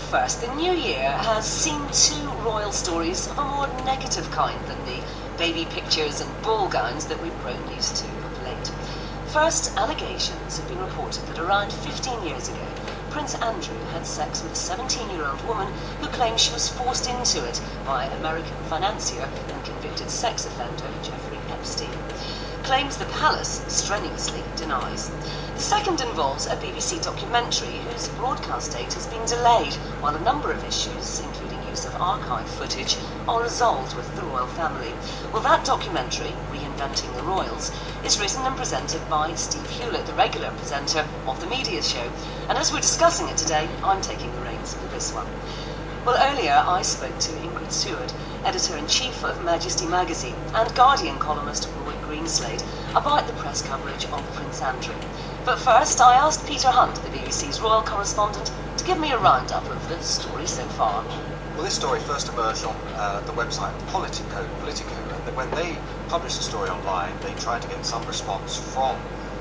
first, the new year has seen two royal stories of a more negative kind than the baby pictures and ball gowns that we've grown used to of late. First, allegations have been reported that around 15 years ago, Prince Andrew had sex with a 17-year-old woman who claimed she was forced into it by American financier and convicted sex offender Jeffrey Epstein. Claims the palace strenuously denies. The second involves a BBC documentary whose broadcast date has been delayed, while a number of issues, including use of archive footage, are resolved with the royal family. Well, that documentary, Reinventing the Royals, is written and presented by Steve Hewlett, the regular presenter of the media show. And as we're discussing it today, I'm taking the reins for this one. Well, earlier I spoke to Ingrid Seward, editor-in-chief of Majesty magazine, and Guardian columnist Ghislaine about the press coverage of Prince Andrew. But first, I asked Peter Hunt, the BBC's royal correspondent, to give me a roundup of the story so far. Well, this story first emerged on the website Politico, and when they published the story online, they tried to get some response from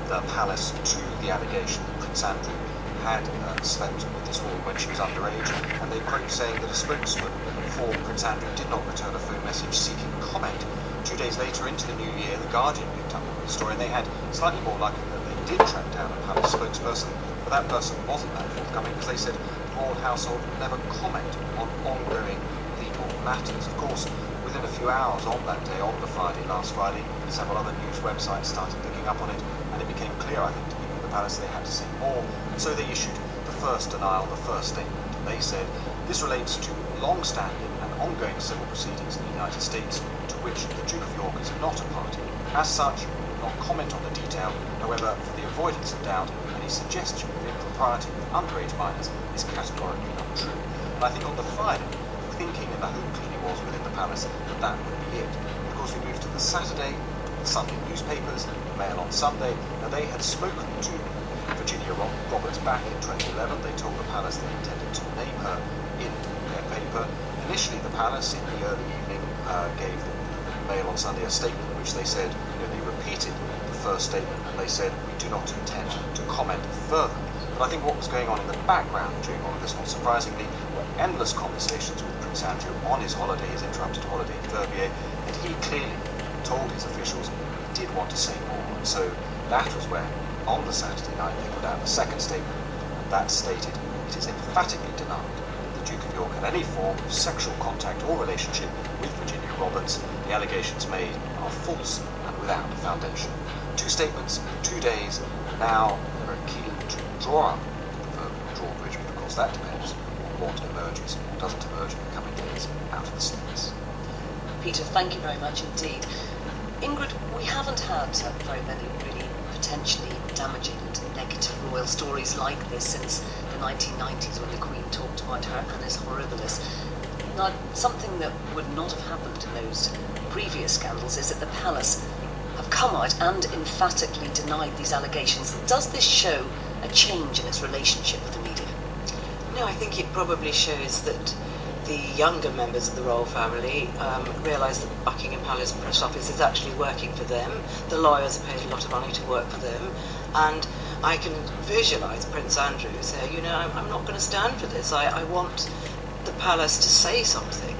the palace to the allegation that Prince Andrew had slept with this woman when she was underage, and they quote saying that a spokesman for Prince Andrew did not return a phone message seeking comment. 2 days later, into the new year, the Guardian picked up the story, and they had slightly more luck that they did track down a palace spokesperson, but that person wasn't that forthcoming because they said the royal household would never comment on ongoing legal matters. Of course, within a few hours on that day, on the Friday, last Friday, several other news websites started picking up on it, and it became clear, I think, to people in the palace they had to say more, and so they issued the first denial, the first statement. They said this relates to long-standing and ongoing civil proceedings in the United States to which the Duke of York is not a party. As such, we will not comment on the detail. However, for the avoidance of doubt, any suggestion of impropriety with underage minors is categorically untrue. And I think on the Friday, the thinking and the hope clearly was within the palace that that would be it. Of course, we moved to the Saturday, the Sunday newspapers, the Mail on Sunday. Now, they had spoken to Virginia Roberts back in 2011. They told the palace they intended to name her in their paper. Initially, the palace, in the early evening, gave the Mail on Sunday a statement in which they said, they repeated the first statement, and they said, we do not intend to comment further. But I think what was going on in the background during all of this, not surprisingly, were endless conversations with Prince Andrew on his holiday, his interrupted holiday in Verbier, and he clearly told his officials he did want to say more. And so that was when, on the Saturday night, they put out the second statement, and that stated, it is emphatically denied that the Duke of York had any form of sexual contact or relationship with Virginia Roberts. The allegations made are false and without foundation. 2 statements, 2 days, and now they're keen to draw up the proverbial drawbridge, but of course that depends on what emerges or doesn't emerge in the coming days out of the States. Peter, thank you very much indeed. Ingrid, we haven't had very many really potentially damaging and negative royal stories like this since the 1990s when the Queen talked about her annus horribilis. Now, something that would not have happened in those previous scandals is that the palace have come out and emphatically denied these allegations. Does this show a change in its relationship with the media? No, I think it probably shows that the younger members of the royal family realise that Buckingham Palace Press Office is actually working for them. The lawyers have paid a lot of money to work for them, and I can visualise Prince Andrew say, I'm not going to stand for this. I want the palace to say something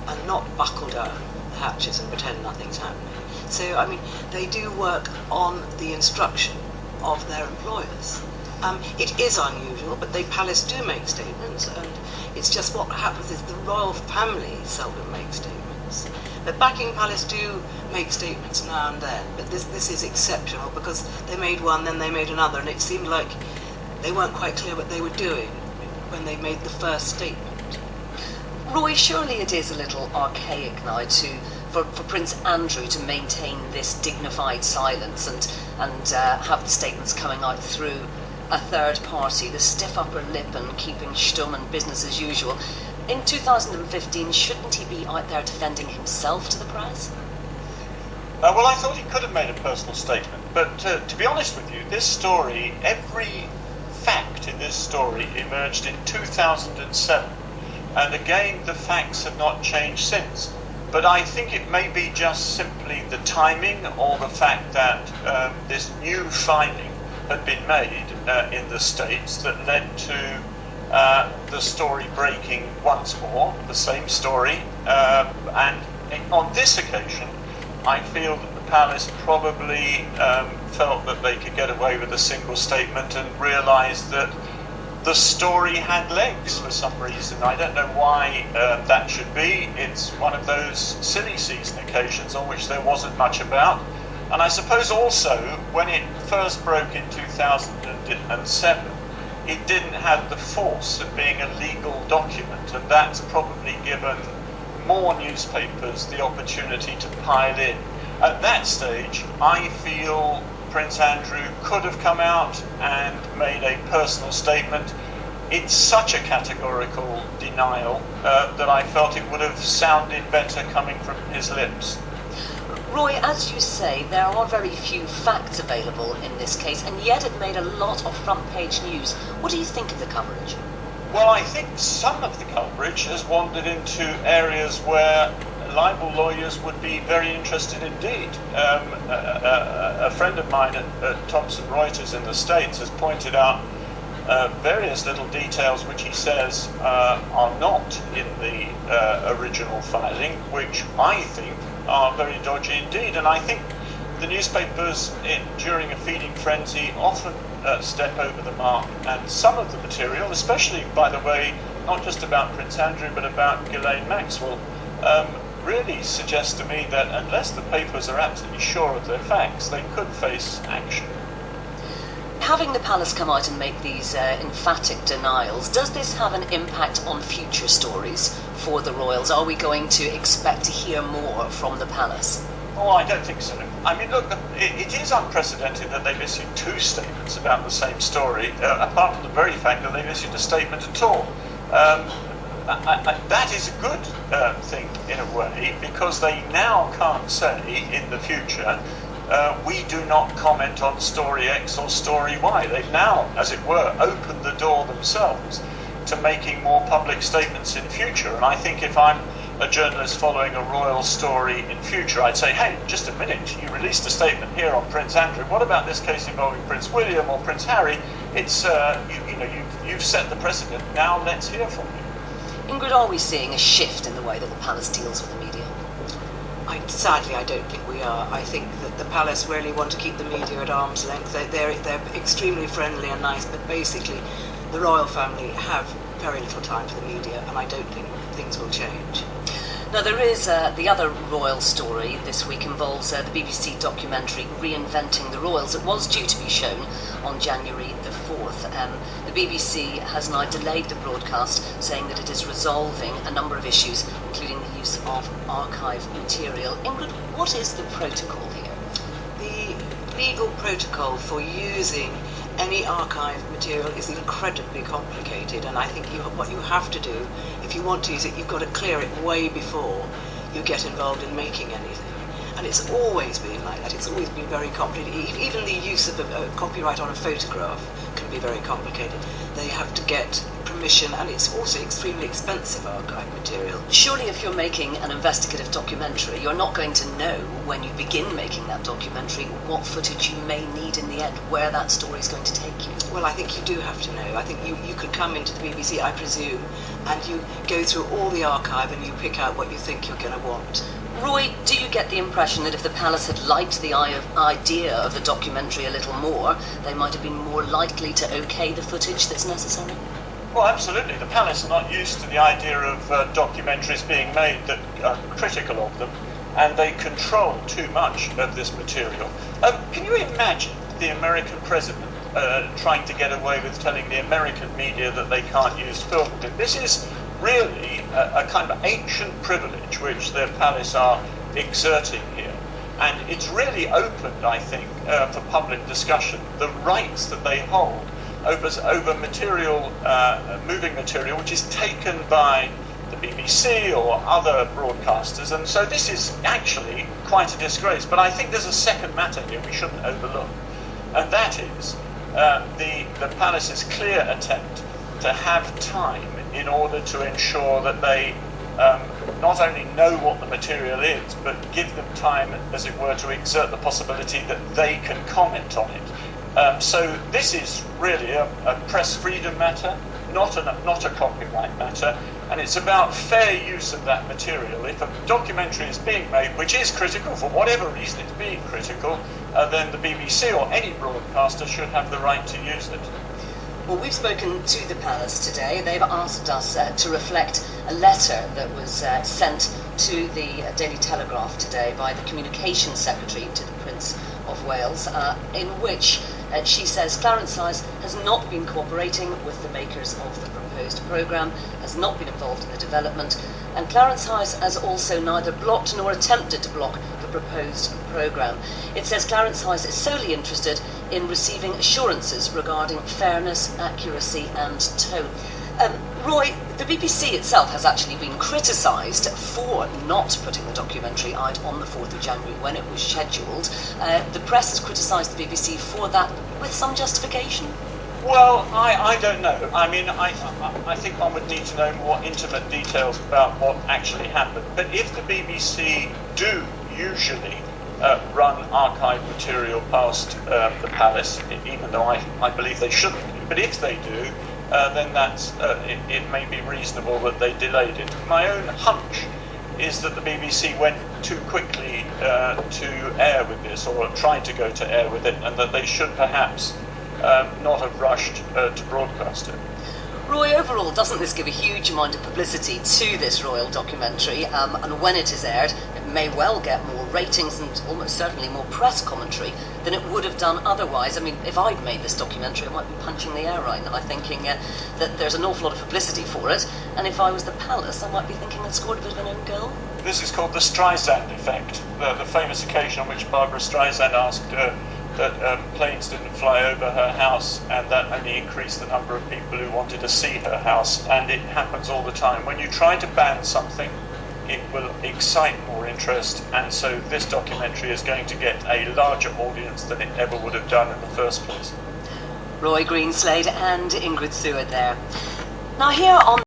and not buckle down the hatches and pretend nothing's happening. So, they do work on the instruction of their employers. It is unusual, but the palace do make statements, and it's just what happens is the royal family seldom make statements. But Buckingham Palace do make statements now and then, but this is exceptional because they made one, then they made another, and it seemed like they weren't quite clear what they were doing when they made the first statement. Roy, surely it is a little archaic now for Prince Andrew to maintain this dignified silence and have the statements coming out through a third party, the stiff upper lip and keeping stum and business as usual. In 2015, shouldn't he be out there defending himself to the press? Well, I thought he could have made a personal statement, but to be honest with you, this story, every fact in this story emerged in 2007, and again the facts have not changed since. But I think it may be just simply the timing or the fact that this new finding had been made in the States that led to the story breaking once more, the same story, and on this occasion, I feel that the palace probably felt that they could get away with a single statement and realised that the story had legs for some reason. I don't know why that should be. It's one of those silly season occasions on which there wasn't much about. And I suppose also, when it first broke in 2007, it didn't have the force of being a legal document, and that's probably given more newspapers the opportunity to pile in. At that stage, I feel Prince Andrew could have come out and made a personal statement. It's such a categorical denial that I felt it would have sounded better coming from his lips. Roy, as you say, there are very few facts available in this case, and yet it made a lot of front-page news. What do you think of the coverage? Well, I think some of the coverage has wandered into areas where libel lawyers would be very interested indeed. A friend of mine at Thomson Reuters in the States has pointed out various little details which he says are not in the original filing, which I think are very dodgy indeed. And I think the newspapers during a feeding frenzy often step over the mark, and some of the material, especially, by the way, not just about Prince Andrew but about Ghislaine Maxwell, really suggests to me that unless the papers are absolutely sure of their facts, they could face action. Having the palace come out and make these emphatic denials, does this have an impact on future stories for the royals? Are we going to expect to hear more from the palace? Oh, I don't think so. I mean, look, it is unprecedented that they've issued two statements about the same story, apart from the very fact that they've issued a statement at all. That is a good thing in a way, because they now can't say in the future, we do not comment on story X or story Y. They've now, as it were, opened the door themselves to making more public statements in future. And I think if I'm a journalist following a royal story in future, I'd say, hey, just a minute, you released a statement here on Prince Andrew. What about this case involving Prince William or Prince Harry? It's you've set the precedent. Now let's hear from you. Ingrid, are we seeing a shift in the way that the palace deals with the media? Sadly, I don't think we are. I think that the palace really want to keep the media at arm's length. They're extremely friendly and nice, but basically the royal family have very little time for the media, and I don't think things will change. Now, there is the other royal story this week involves the BBC documentary Reinventing the Royals. It was due to be shown on January the 4th. The BBC has now delayed the broadcast, saying that it is resolving a number of issues, including the use of archive material. Ingrid, what is the protocol here? The legal protocol for using any archive material is incredibly complicated, and I think what you have to do, if you want to use it, you've got to clear it way before you get involved in making anything. And it's always been like that. It's always been very complicated. Even the use of a copyright on a photograph can be very complicated. They have to get permission, and it's also extremely expensive archive material. Surely if you're making an investigative documentary, you're not going to know when you begin making that documentary what footage you may need in the end, where that story is going to take you. Well, I think you do have to know. I think you could come into the BBC, I presume, and you go through all the archive and you pick out what you think you're going to want. Roy, do you get the impression that if the palace had liked the idea of the documentary a little more, they might have been more likely to okay the footage that's necessary? Well, absolutely. The palace are not used to the idea of documentaries being made that are critical of them, and they control too much of this material. Can you imagine the American president trying to get away with telling the American media that they can't use film? This is really a kind of ancient privilege which the palace are exerting here. And it's really opened, I think, for public discussion, the rights that they hold over material, moving material, which is taken by the BBC or other broadcasters. And so this is actually quite a disgrace. But I think there's a second matter here we shouldn't overlook. And that is the palace's clear attempt to have time in order to ensure that they not only know what the material is, but give them time, as it were, to exert the possibility that they can comment on it. So this is really a press freedom matter. not a copyright matter, and it's about fair use of that material. If a documentary is being made, which is critical, for whatever reason it's being critical, then the BBC or any broadcaster should have the right to use it. Well, we've spoken to the palace today. They've asked us to reflect a letter that was sent to the Daily Telegraph today by the Communications Secretary to the Prince of Wales, in which she says Clarence Hayes has not been cooperating with the makers of the proposed programme, has not been involved in the development, and Clarence Hayes has also neither blocked nor attempted to block the proposed programme. It says Clarence Hayes is solely interested in receiving assurances regarding fairness, accuracy and tone. Roy, the BBC itself has actually been criticised for not putting the documentary out on the 4th of January when it was scheduled. The press has criticised the BBC for that with some justification. Well, I don't know. I mean, I think one would need to know more intimate details about what actually happened. But if the BBC do usually run archive material past the palace, even though I believe they shouldn't, but if they do, then that's it may be reasonable that they delayed it. My own hunch is that the BBC went too quickly to air with this, or tried to go to air with it, and that they should perhaps not have rushed to broadcast it. Roy, overall, doesn't this give a huge amount of publicity to this royal documentary? And when it is aired, it may well get more ratings and almost certainly more press commentary than it would have done otherwise. I mean, if I'd made this documentary, I might be punching the air right now, thinking that there's an awful lot of publicity for it. And if I was the palace, I might be thinking it scored a bit of an own goal. This is called the Streisand effect, the famous occasion on which Barbara Streisand asked that planes didn't fly over her house, and that only increased the number of people who wanted to see her house. And it happens all the time. When you try to ban something, it will excite more interest, and so this documentary is going to get a larger audience than it ever would have done in the first place. Roy Greenslade and Ingrid Seward there. Now here on